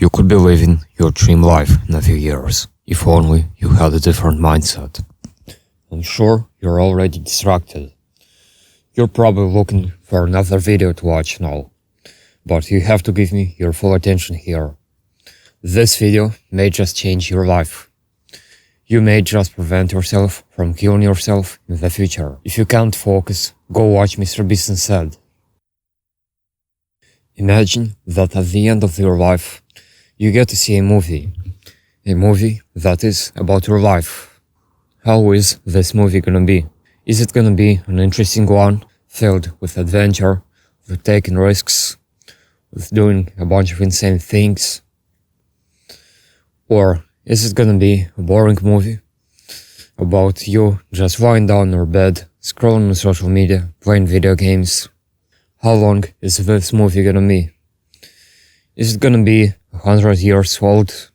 You could be living your dream life in a few years, if only you had a different mindset. I'm sure you're already distracted. You're probably looking for another video to watch now, but you have to give me your full attention here. This video may just change your life. You may just prevent yourself from killing yourself in the future. If you can't focus, go watch Mr. Beast instead. Imagine that at the end of your life, you get to see a movie that is about your life. How is this movie gonna be? Is it gonna be an interesting one, filled with adventure, with taking risks, with doing a bunch of insane things? Or is it gonna be a boring movie about you just lying down in your bed, scrolling on social media, playing video games? How long is this movie gonna be? Is it gonna be 100 years old?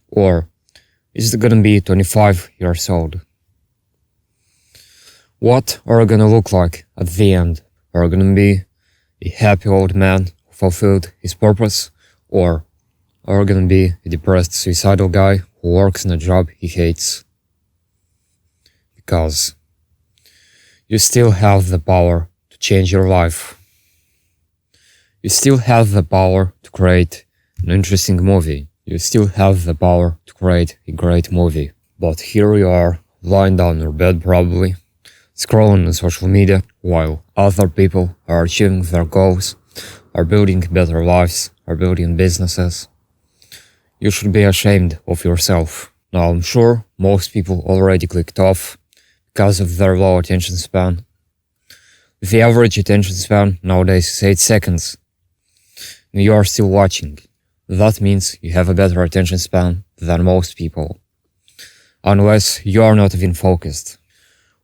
Or is it gonna be 25 years old? What are you gonna look like at the end? Are you gonna be a happy old man who fulfilled his purpose? Or are you gonna be a depressed, suicidal guy who works in a job he hates? Because you still have the power to change your life. You still have the power to create an interesting movie. You still have the power to create a great movie. But here you are, lying down in your bed probably, scrolling on social media, while other people are achieving their goals, are building better lives, are building businesses. You should be ashamed of yourself. Now I'm sure most people already clicked off because of their low attention span. The average attention span nowadays is 8 seconds. And you are still watching. That means you have a better attention span than most people. Unless you are not even focused.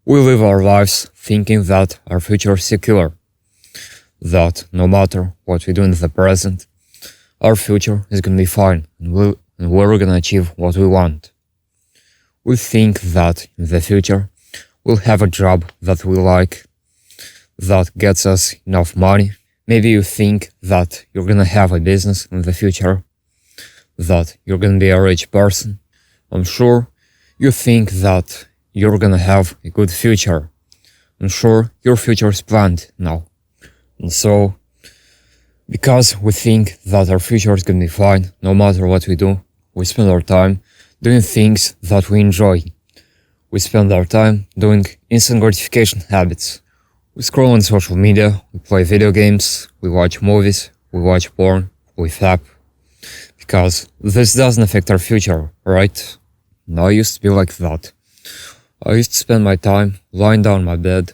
We live our lives thinking that our future is secure. That no matter what we do in the present, our future is gonna be fine and we're gonna achieve what we want. We think that in the future we'll have a job that we like, that gets us enough money. Maybe you think that you're gonna have a business in the future, that you're gonna be a rich person. I'm sure you think that you're gonna have a good future. I'm sure your future is planned now. And so, because we think that our future is gonna be fine, no matter what we do, we spend our time doing things that we enjoy. We spend our time doing instant gratification habits. We scroll on social media, we play video games, we watch movies, we watch porn, we fap. Because this doesn't affect our future, right? And I used to be like that. I used to spend my time lying down in my bed,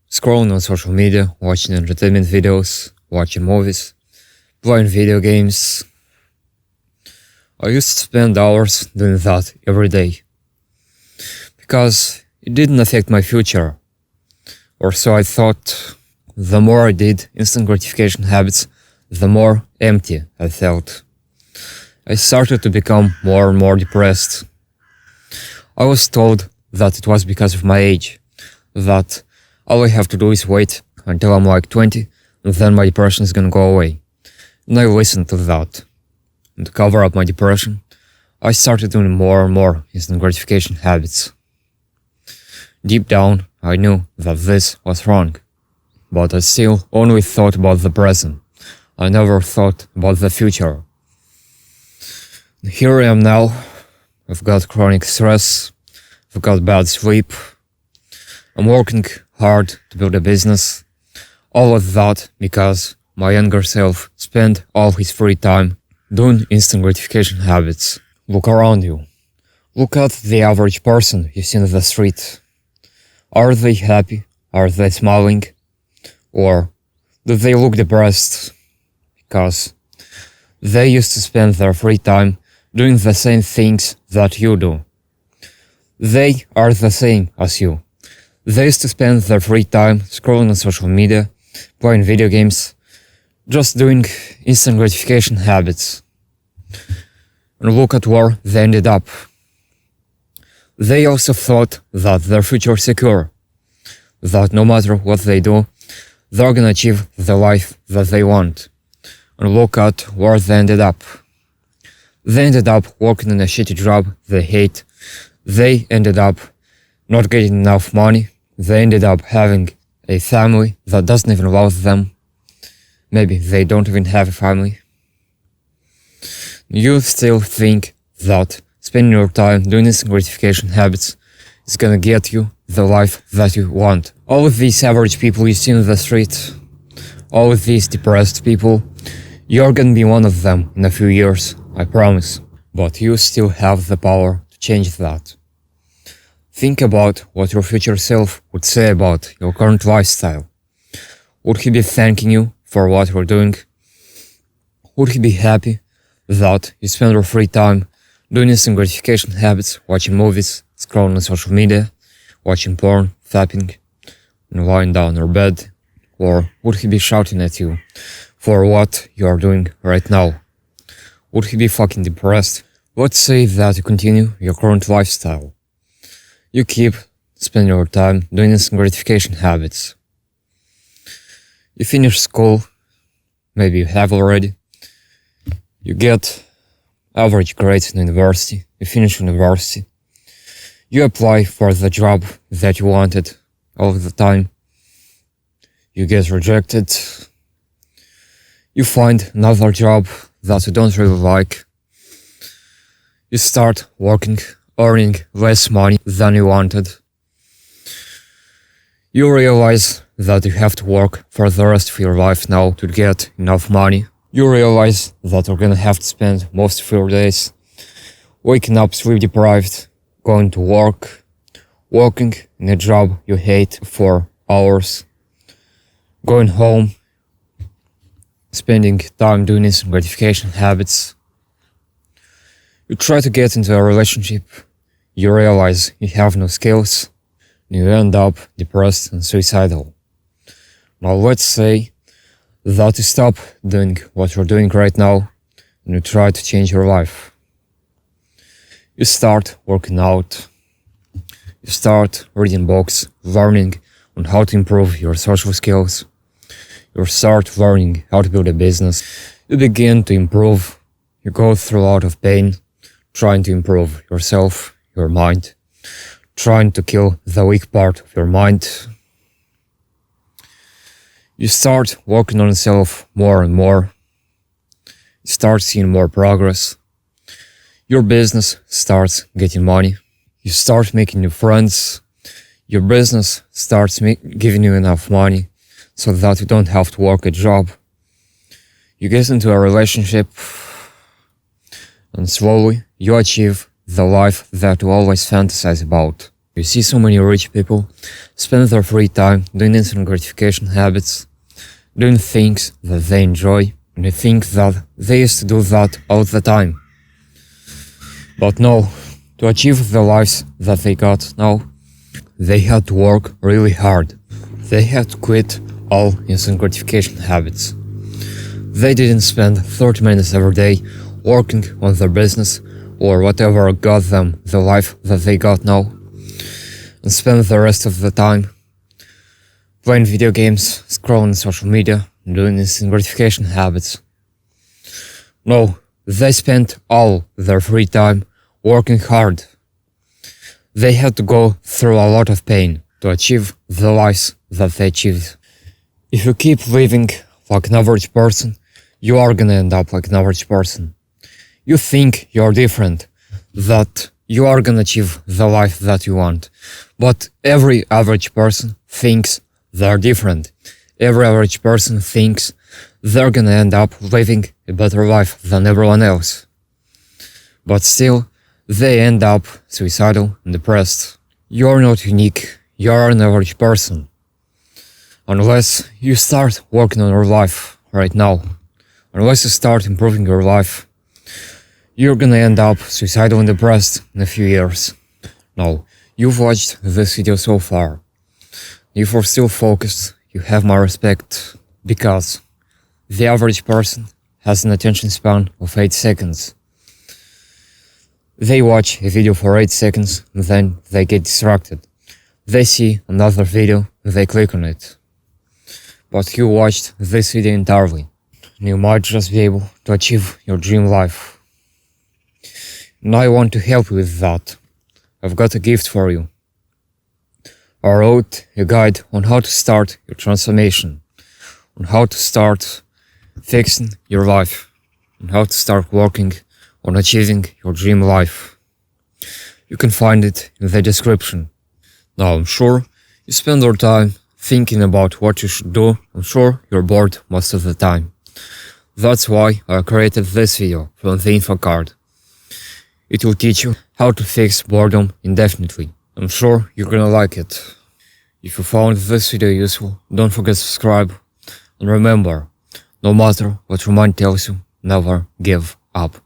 scrolling on social media, watching entertainment videos, watching movies, playing video games. I used to spend hours doing that every day. Because it didn't affect my future. Or so I thought. The more I did instant gratification habits, the more empty I felt. I started to become more and more depressed. I was told that it was because of my age, that all I have to do is wait until I'm like 20 and then my depression is gonna go away. And I listened to that. And to cover up my depression, I started doing more and more instant gratification habits. Deep down, I knew that this was wrong, but I still only thought about the present. I never thought about the future. And here I am now. I've got chronic stress, I've got bad sleep, I'm working hard to build a business. All of that because my younger self spent all his free time doing instant gratification habits. Look around you. Look at the average person you see in the street. Are they happy? Are they smiling? Or do they look depressed? Because they used to spend their free time doing the same things that you do. They are the same as you. They used to spend their free time scrolling on social media, playing video games, just doing instant gratification habits. And look at where they ended up. They also thought that their future is secure, that no matter what they do, they're gonna achieve the life that they want. And look at where they ended up. They ended up working in a shitty job they hate. They ended up not getting enough money. They ended up having a family that doesn't even love them. Maybe they don't even have a family. You still think that spending your time doing instant gratification habits is gonna get you the life that you want. All of these average people you see in the street, all of these depressed people, you're gonna be one of them in a few years, I promise. But you still have the power to change that. Think about what your future self would say about your current lifestyle. Would he be thanking you for what you're doing? Would he be happy that you spend your free time doing instant gratification habits, watching movies, scrolling on social media, watching porn, fapping, and lying down in your bed? Or would he be shouting at you for what you are doing right now? Would he be fucking depressed? Let's say that you continue your current lifestyle. You keep spending your time doing instant gratification habits. You finish school, maybe you have already. You get average grades in university. You finish university. You apply for the job that you wanted all the time. You get rejected. You find another job that you don't really like. You start working, earning less money than you wanted. You realize that you have to work for the rest of your life now to get enough money. You realize that you're gonna have to spend most of your days waking up sleep deprived, going to work, working in a job you hate for hours, going home, spending time doing instant gratification habits. You try to get into a relationship, you realize you have no skills, and you end up depressed and suicidal. Now let's say that you stop doing what you're doing right now and you try to change your life. You start working out, you start reading books, learning on how to improve your social skills, you start learning how to build a business, you begin to improve, you go through a lot of pain, trying to improve yourself, your mind, trying to kill the weak part of your mind. You start working on yourself more and more. You start seeing more progress. Your business starts getting money. You start making new friends. Your business starts giving you enough money so that you don't have to work a job. You get into a relationship and slowly you achieve the life that you always fantasize about. You see so many rich people spend their free time doing instant gratification habits, doing things that they enjoy, and they think that they used to do that all the time. But no, to achieve the lives that they got now, they had to work really hard. They had to quit all instant gratification habits. They didn't spend 30 minutes every day working on their business or whatever got them the life that they got now, and spend the rest of the time playing video games, scrolling social media, and doing instant gratification habits. No, they spent all their free time working hard. They had to go through a lot of pain to achieve the lives that they achieved. If you keep living like an average person, you are gonna end up like an average person. You think you're different, that you are gonna achieve the life that you want. But every average person thinks they're different. Every average person thinks they're gonna end up living a better life than everyone else. But still, they end up suicidal and depressed. You're not unique. You're an average person. Unless you start working on your life right now, unless you start improving your life, you're gonna end up suicidal and depressed in a few years. Now, you've watched this video so far. If you're still focused, you have my respect, because the average person has an attention span of 8 seconds. They watch a video for 8 seconds and then they get distracted. They see another video and they click on it. But you watched this video entirely, and you might just be able to achieve your dream life. and I want to help you with that. I've got a gift for you. I wrote a guide on how to start your transformation, on how to start fixing your life, on how to start working on achieving your dream life. You can find it in the description. Now I'm sure you spend your time thinking about what you should do. I'm sure you're bored most of the time. That's why I created this video from the info card. It will teach you how to fix boredom indefinitely. I'm sure you're gonna like it. If you found this video useful, don't forget to subscribe. And remember, no matter what your mind tells you, never give up.